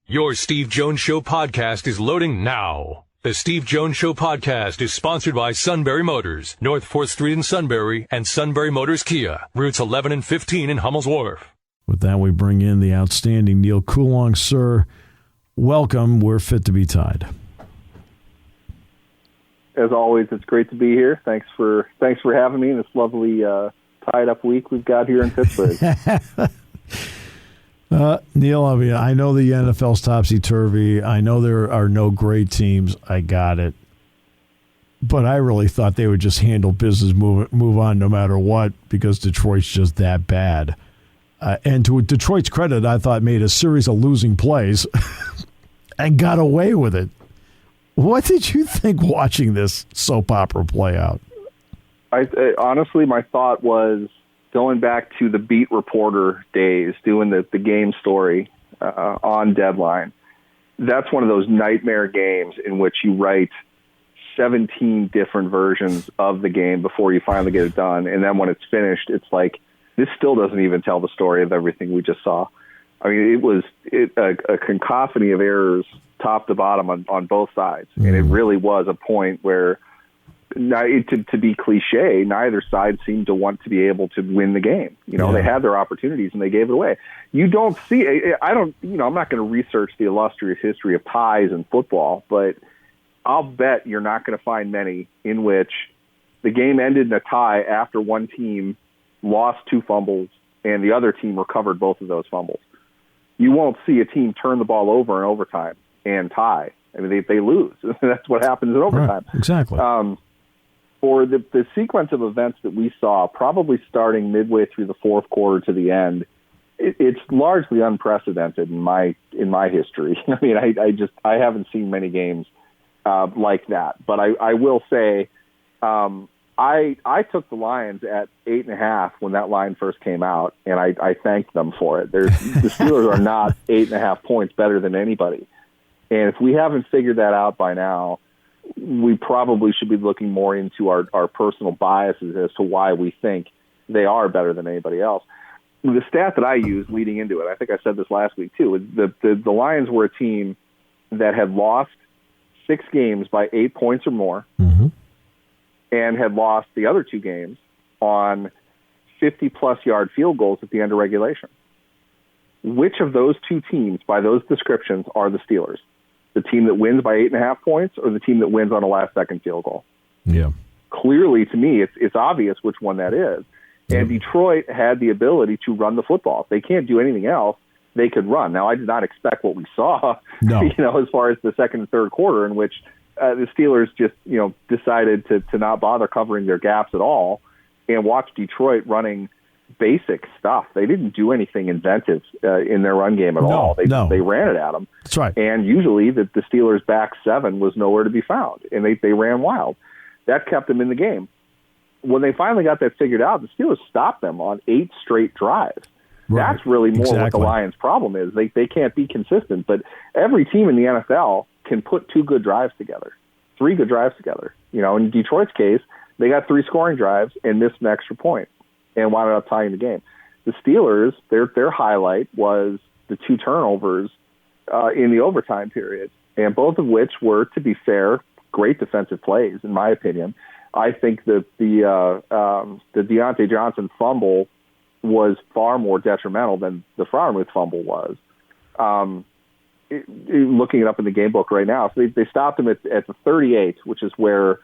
Your Steve Jones Show podcast is loading now. The Steve Jones Show podcast is sponsored by Sunbury Motors, North 4th Street in Sunbury, and Sunbury Motors Kia, routes 11 and 15 in Hummel's Wharf. With that, we bring in the outstanding Neal Coolong. Sir, welcome. We're fit to be tied. As always, it's great to be here. Thanks for having me in this lovely tied-up week we've got here in Pittsburgh. Neal, I mean, I know the NFL's topsy-turvy. I know there are no great teams. I got it. But I really thought they would just handle business, move on no matter what, because Detroit's just that bad. And to Detroit's credit, I thought made a series of losing plays and got away with it. What did you think watching this soap opera play out? Honestly, my thought was going back to the beat reporter days, doing the game story on Deadline. That's one of those nightmare games in which you write 17 different versions of the game before you finally get it done. And then when it's finished, it's like, this still doesn't even tell the story of everything we just saw. I mean, it was a cacophony of errors top to bottom on both sides. And it really was a point where, to be cliche, neither side seemed to want to be able to win the game. They had their opportunities and they gave it away. You don't see, I'm not going to research the illustrious history of ties in football, but I'll bet you're not going to find many in which the game ended in a tie after one team lost 2 fumbles and the other team recovered both of those fumbles. You won't see a team turn the ball over in overtime and tie. I mean, they lose. That's what happens in overtime. Right, exactly. For the sequence of events that we saw, probably starting midway through the fourth quarter to the end, it's largely unprecedented in my history. I mean, I haven't seen many games like that. But I will say, I took the Lions at 8.5 when that line first came out, and I thanked them for it. The Steelers are not 8.5 points better than anybody. And if we haven't figured that out by now, we probably should be looking more into our personal biases as to why we think they are better than anybody else. The stat that I used leading into it, I think I said this last week too, is the Lions were a team that had lost 6 games by 8 points or more, and had lost the other 2 games on 50-plus yard field goals at the end of regulation. Which of those 2 teams, by those descriptions, are the Steelers? The team that wins by 8.5 points or the team that wins on a last-second field goal? Yeah. Clearly, to me, it's obvious which one that is. And Detroit had the ability to run the football. If they can't do anything else, they could run. Now, I did not expect what we saw, as far as the second and third quarter, in which the Steelers just, decided to not bother covering their gaps at all and watch Detroit running basic stuff. They didn't do anything inventive in their run game at all. They ran it at them. That's right. And usually the Steelers' back 7 was nowhere to be found, and they ran wild. That kept them in the game. When they finally got that figured out, the Steelers stopped them on 8 straight drives. Right. That's really more what the Lions' problem is. They can't be consistent, but every team in the NFL can put 2 good drives together, 3 good drives together. In Detroit's case, they got 3 scoring drives and missed an extra point and wound up tying the game. The Steelers, their highlight was the 2 turnovers in the overtime period, and both of which were, to be fair, great defensive plays, in my opinion. I think that the Deontay Johnson fumble was far more detrimental than the Freiermuth fumble was. Looking it up in the game book right now, so they stopped him at the 38, which is where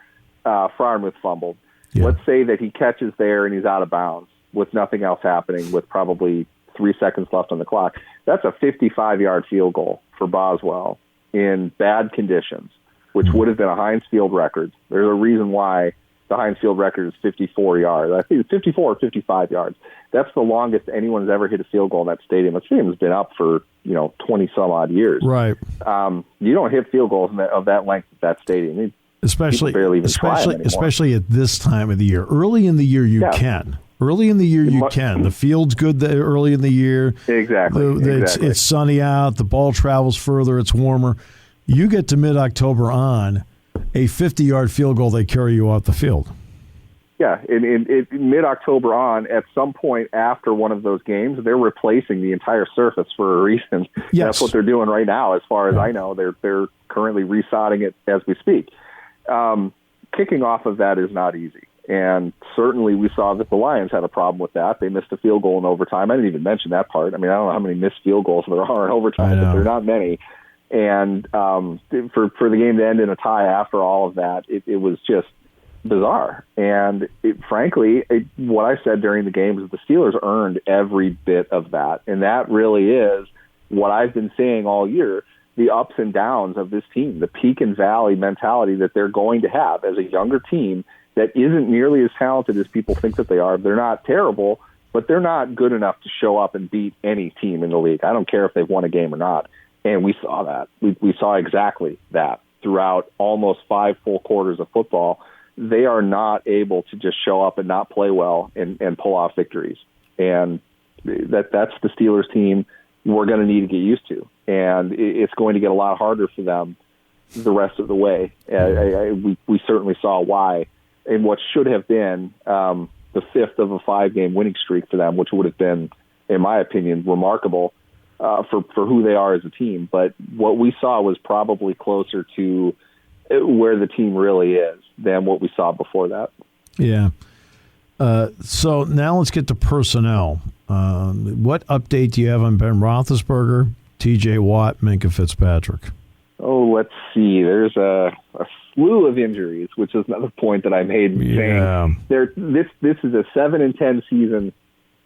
Freiermuth fumbled. Yeah. Let's say that he catches there and he's out of bounds with nothing else happening, with probably 3 seconds left on the clock. That's a 55-yard field goal for Boswell in bad conditions, which would have been a Heinz Field record. There's a reason why the Heinz Field record is 54 yards. I think it's 54 or 55 yards. That's the longest anyone's ever hit a field goal in that stadium. The stadium's been up for 20-some-odd years. Right. You don't hit field goals of that length at that stadium. Especially at this time of the year. Early in the year, you can. Early in the year, you can. The field's good early in the year. Exactly. It's sunny out. The ball travels further. It's warmer. You get to mid-October on a 50-yard field goal, they carry you off the field. Yeah, in mid-October on, at some point after one of those games, they're replacing the entire surface for a reason. Yes. That's what they're doing right now, as far as I know. They're currently resodding it as we speak. Kicking off of that is not easy. And certainly we saw that the Lions had a problem with that. They missed a field goal in overtime. I didn't even mention that part. I mean, I don't know how many missed field goals there are in overtime, but they're not many. And for the game to end in a tie after all of that, it was just bizarre. And frankly, what I said during the game is the Steelers earned every bit of that. And that really is what I've been saying all year, the ups and downs of this team, the peak and valley mentality that they're going to have as a younger team that isn't nearly as talented as people think that they are. They're not terrible, but they're not good enough to show up and beat any team in the league. I don't care if they've won a game or not. And we saw that. We saw exactly that throughout almost 5 full quarters of football. They are not able to just show up and not play well and pull off victories. And that's the Steelers team we're going to need to get used to. And it's going to get a lot harder for them the rest of the way. We certainly saw why. In what should have been the 5th of a 5-game winning streak for them, which would have been, in my opinion, remarkable for who they are as a team. But what we saw was probably closer to where the team really is than what we saw before that. Yeah. So now let's get to personnel. What update do you have on Ben Roethlisberger, T.J. Watt, Minkah Fitzpatrick? Oh, let's see. There's a slew of injuries, which is another point that I made. Yeah. Saying this is a 7-10 season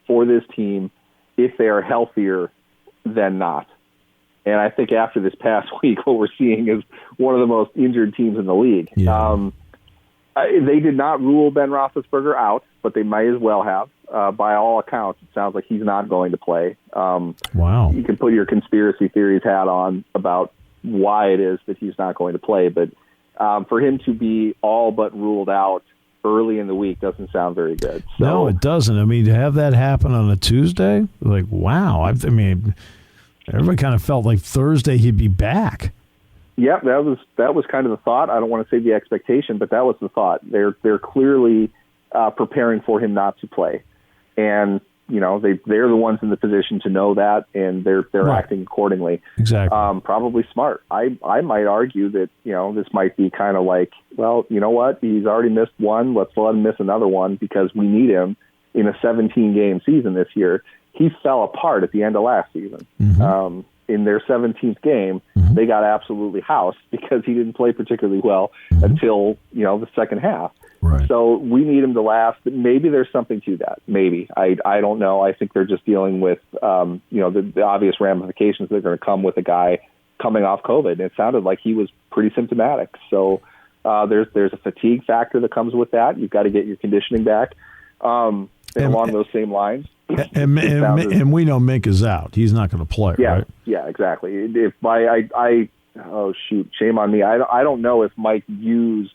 for this team if they are healthier than not. And I think after this past week, what we're seeing is one of the most injured teams in the league. Yeah. They did not rule Ben Roethlisberger out, but they might as well have. By all accounts, it sounds like he's not going to play. Wow. You can put your conspiracy theories hat on about why it is that he's not going to play, but for him to be all but ruled out early in the week doesn't sound very good. So, no, it doesn't. I mean, to have that happen on a Tuesday, like, wow. I mean, everybody kind of felt like Thursday he'd be back. Yeah, that was kind of the thought. I don't want to say the expectation, but that was the thought. They're clearly preparing for him not to play, and they're the ones in the position to know that, and they're right. Acting accordingly. Exactly. Probably smart. I might argue that this might be kind of like, well, you know what? He's already missed one. Let's let him miss another one because we need him in a 17-game season this year. He fell apart at the end of last season. Mm-hmm. In their 17th game, mm-hmm. they got absolutely housed because he didn't play particularly well mm-hmm. until the second half. Right. So we need him to last. Maybe there's something to that. Maybe. I don't know. I think they're just dealing with the obvious ramifications that are going to come with a guy coming off COVID. And it sounded like he was pretty symptomatic. So there's a fatigue factor that comes with that. You've got to get your conditioning back. And along those same lines. And we know Mink is out. He's not going to play, yeah, right? Yeah, exactly. Oh shoot, shame on me. I don't know if Mike used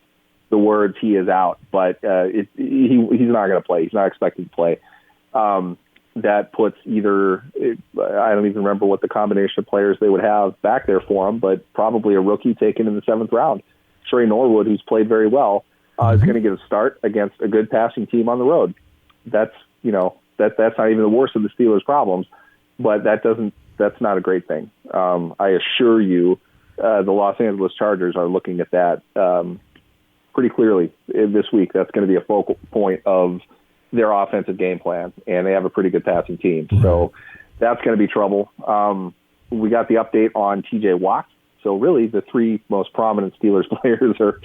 the words "he is out," but he's not going to play. He's not expected to play. That puts either I don't even remember what the combination of players they would have back there for him, but probably a rookie taken in the 7th round, Trey Norwood, who's played very well, is going to get a start against a good passing team on the road. That's That's not even the worst of the Steelers' problems, but that's not a great thing. I assure you, the Los Angeles Chargers are looking at that pretty clearly this week. That's going to be a focal point of their offensive game plan, and they have a pretty good passing team. So that's going to be trouble. We got the update on T.J. Watt. So really, the 3 most prominent Steelers players are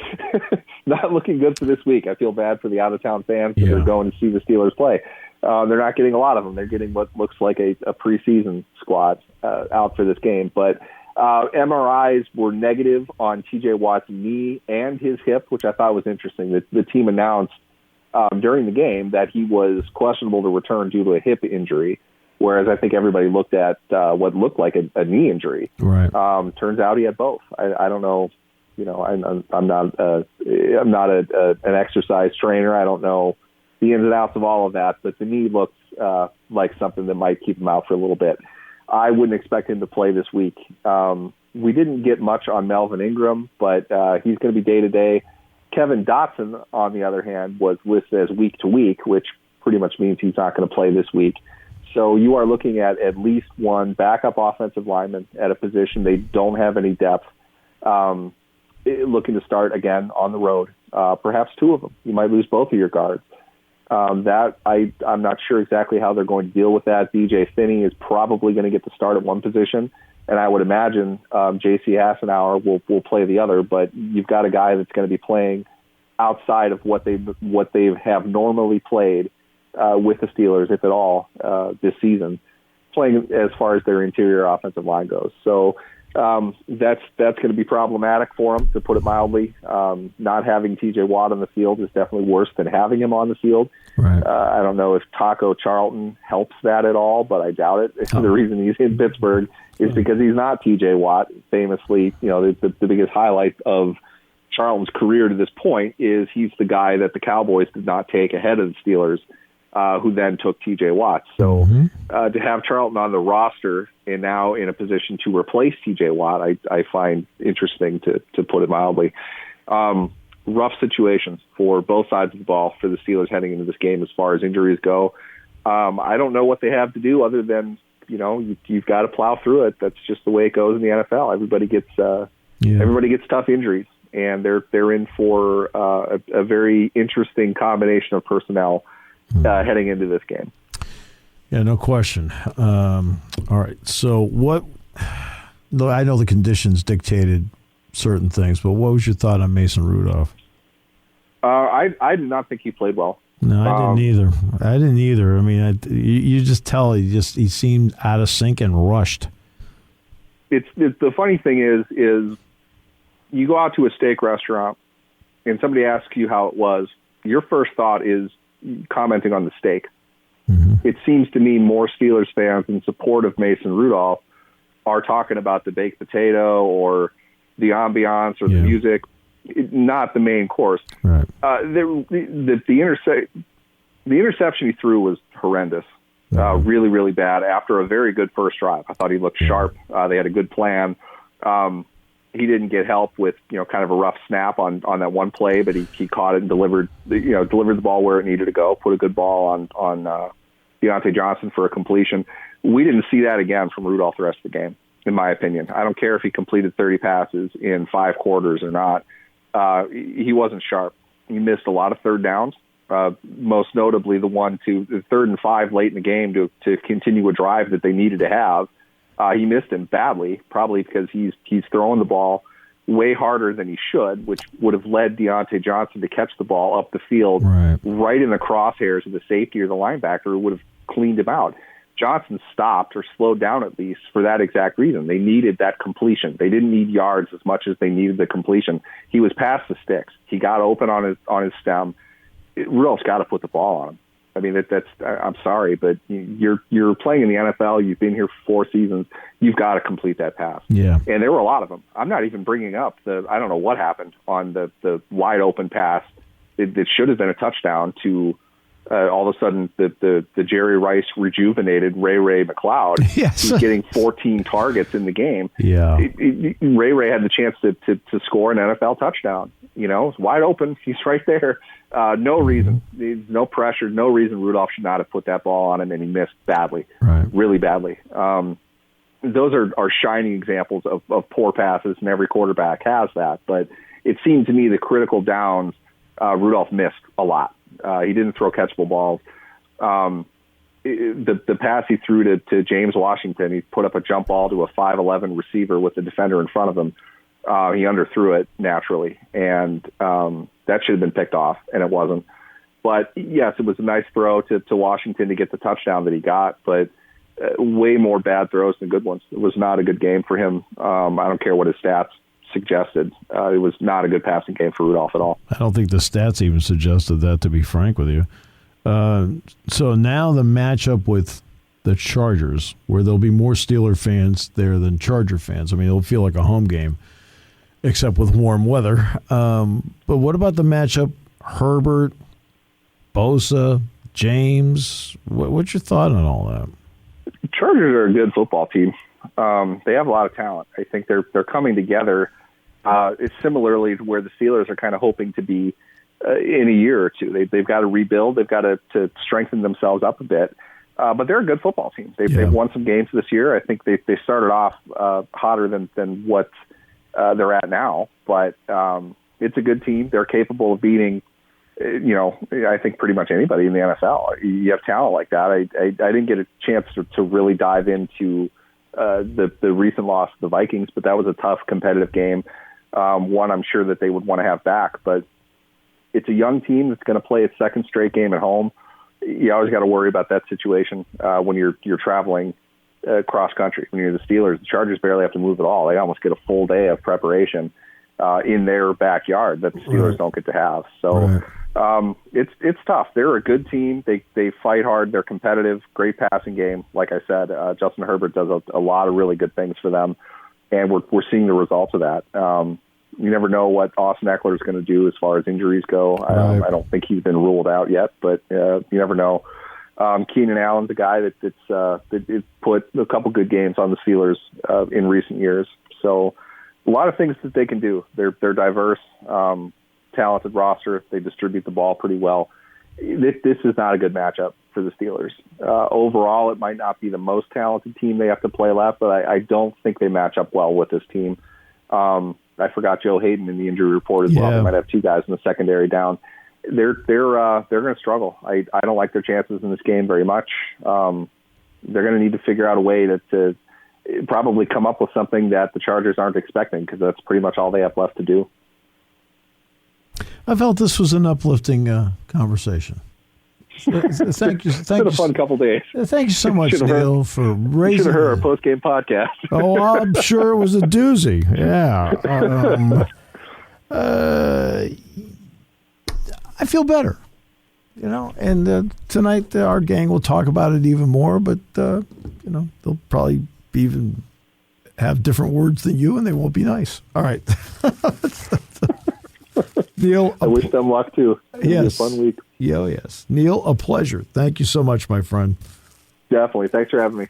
not looking good for this week. I feel bad for the out-of-town fans that are going to see the Steelers play. They're not getting a lot of them. They're getting what looks like a preseason squad out for this game. But MRIs were negative on T.J. Watt's knee and his hip, which I thought was interesting. The team announced during the game that he was questionable to return due to a hip injury, whereas I think everybody looked at what looked like a knee injury. Right. Turns out he had both. I don't know. I'm not an exercise trainer. I don't know the ins and outs of all of that, but the knee looks like something that might keep him out for a little bit. I wouldn't expect him to play this week. We didn't get much on Melvin Ingram, but he's going to be day-to-day. Kevin Dotson, on the other hand, was listed as week to week, which pretty much means he's not going to play this week. So you are looking at least one backup offensive lineman at a position they don't have any depth, looking to start again on the road. Perhaps two of them. You might lose both of your guards. I'm not sure exactly how they're going to deal with that. DJ Finney is probably going to get the start at one position, and I would imagine J.C. Hassenauer will play the other. But you've got a guy that's going to be playing outside of what they have normally played with the Steelers, if at all, this season, playing as far as their interior offensive line goes. So that's going to be problematic for them, to put it mildly. Not having T.J. Watt on the field is definitely worse than having him on the field. Right. I don't know if Taco Charlton helps that at all, but I doubt it. Oh. The reason he's in Pittsburgh is because he's not T.J. Watt. Famously, the biggest highlight of Charlton's career to this point is he's the guy that the Cowboys did not take ahead of the Steelers, who then took T.J. Watt. So to have Charlton on the roster and now in a position to replace T.J. Watt, I find interesting, to put it mildly. Rough situations for both sides of the ball for the Steelers heading into this game as far as injuries go. I don't know what they have to do other than, you've got to plow through it. That's just the way it goes in the NFL. Everybody gets tough injuries, and they're in for a very interesting combination of personnel heading into this game. Yeah, no question. All right. So I know the conditions dictated certain things, but what was your thought on Mason Rudolph? I did not think he played well. No, I didn't either. I mean, you just tell he seemed out of sync and rushed. It's the funny thing is you go out to a steak restaurant and somebody asks you how it was. Your first thought is commenting on the steak. Mm-hmm. It seems to me more Steelers fans in support of Mason Rudolph are talking about the baked potato or the ambiance or the music, not the main course. Right. The interception he threw was horrendous. Really, really bad after a very good first drive. I thought he looked sharp. They had a good plan. He didn't get help with, kind of a rough snap on that one play, but he caught it and delivered the ball where it needed to go, put a good ball on Deontay Johnson for a completion. We didn't see that again from Rudolph the rest of the game, in my opinion. I don't care if he completed 30 passes in 5 quarters or not. He wasn't sharp. He missed a lot of third downs, most notably the 3rd and 5 late in the game to continue a drive that they needed to have. He missed him badly, probably because he's throwing the ball way harder than he should, which would have led Deontay Johnson to catch the ball up the field right in the crosshairs of the safety or the linebacker, who would have cleaned him out. Johnson stopped or slowed down at least for that exact reason. They needed that completion. They didn't need yards as much as they needed the completion. He was past the sticks. He got open on his stem. Rudolph's got to put the ball on him. I mean, I'm sorry, but you're playing in the NFL. You've been here for 4 seasons. You've got to complete that pass. Yeah. And there were a lot of them. I'm not even bringing up I don't know what happened on the wide open pass. It should have been a touchdown to all of a sudden the Jerry Rice rejuvenated Ray McLeod. Yes. He's getting 14 targets in the game. Yeah. Ray had the chance to score an NFL touchdown. It's wide open. He's right there. No reason, no pressure, no reason Rudolph should not have put that ball on him, and he missed badly, really badly. Those are shining examples of poor passes, and every quarterback has that. But it seemed to me the critical downs, Rudolph missed a lot. He didn't throw catchable balls. The pass he threw to James Washington, he put up a jump ball to a 5'11" receiver with the defender in front of him. He underthrew it naturally, and that should have been picked off, and it wasn't. But, yes, it was a nice throw to Washington to get the touchdown that he got, but way more bad throws than good ones. It was not a good game for him. I don't care what his stats suggested. It was not a good passing game for Rudolph at all. I don't think the stats even suggested that, to be frank with you. So now the matchup with the Chargers, where there'll be more Steeler fans there than Charger fans. I mean, it'll feel like a home game, except with warm weather. But what about the matchup? Herbert, Bosa, James. What's your thought on all that? Chargers are a good football team. They have a lot of talent. I think they're coming together It's similarly to where the Steelers are kind of hoping to be in a year or two. They've got to rebuild. They've got to strengthen themselves up a bit. But they're a good football team. They've won some games this year. I think they started off hotter than what they're at now. But it's a good team. They're capable of beating, I think pretty much anybody in the NFL. You have talent like that. I didn't get a chance to really dive into the recent loss to the Vikings, but that was a tough competitive game. One I'm sure that they would want to have back. But it's a young team that's going to play its second straight game at home. You always got to worry about that situation when you're traveling cross country. When you're the Steelers, the Chargers barely have to move at all. They almost get a full day of preparation in their backyard that the Steelers don't get to have. So it's tough. They're a good team. They fight hard. They're competitive. Great passing game. Like I said, Justin Herbert does a lot of really good things for them, and we're seeing the results of that. You never know what Austin Eckler is going to do as far as injuries go. I don't think he's been ruled out yet, but you never know. Keenan Allen's a guy that put a couple good games on the Steelers in recent years. So a lot of things that they can do. They're diverse, talented roster. They distribute the ball pretty well. This is not a good matchup for the Steelers. Overall, it might not be the most talented team they have to play left, but I don't think they match up well with this team. I forgot Joe Hayden in the injury report as well. They might have two guys in the secondary down. They're going to struggle. I don't like their chances in this game very much. They're going to need to figure out a way to probably come up with something that the Chargers aren't expecting, because that's pretty much all they have left to do. I felt this was an uplifting conversation. Thank you. It's been a fun couple days. Thank you so much, Neal, for raising. Should have heard our post-game podcast. Oh, I'm sure it was a doozy. Yeah. I feel better, And tonight our gang will talk about it even more. But they'll probably even have different words than you, and they won't be nice. All right. Neal, I wish them luck too. It'll be a fun week. Yeah, yes. Neal, a pleasure. Thank you so much, my friend. Definitely. Thanks for having me.